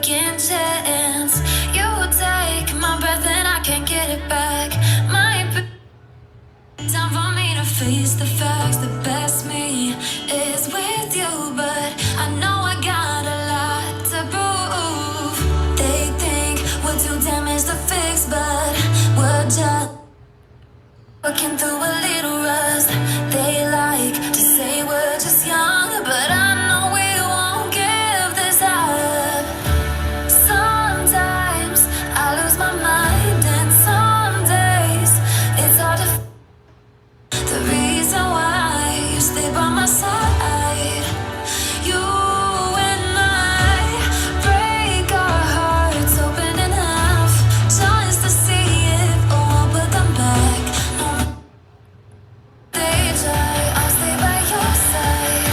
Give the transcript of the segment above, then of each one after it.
second chance. You take my breath and I can't get it back. Might be time for me to face the facts. The best me is with you, but I know I got a lot to prove. They think we're too damaged to fix, but we're just working through a little rust. They like to say we're just young, but I know we won't give this up. Sometimes I lose my mind, and some days it's hard to the reason why you stay by my side. You and I break our hearts open in half just to see if we'll put them back. No, they try, I'll stay by your side.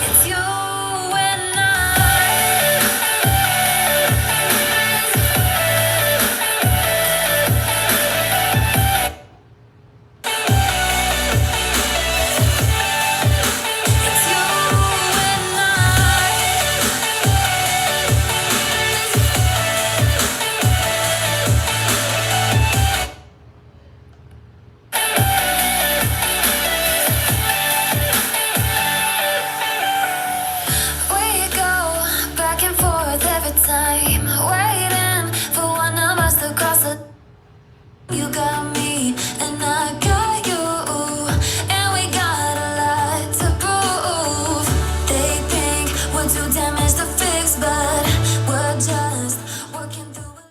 It's you and I. It's you and we go back and forth every time, waiting for one of us to cross the. You got me and I got you, and we got a lot to prove. They think we're too damaged to fix, but we're just working through it.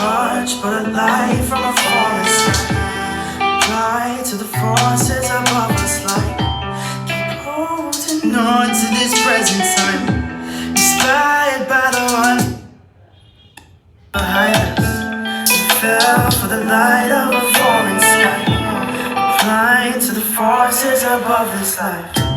touch, but a light from a fallen sky. Fly to the forces above us like keep holding on to this present time, inspired by the one behind us. We fell for the light of a fallen sky, flying to the forces above this life.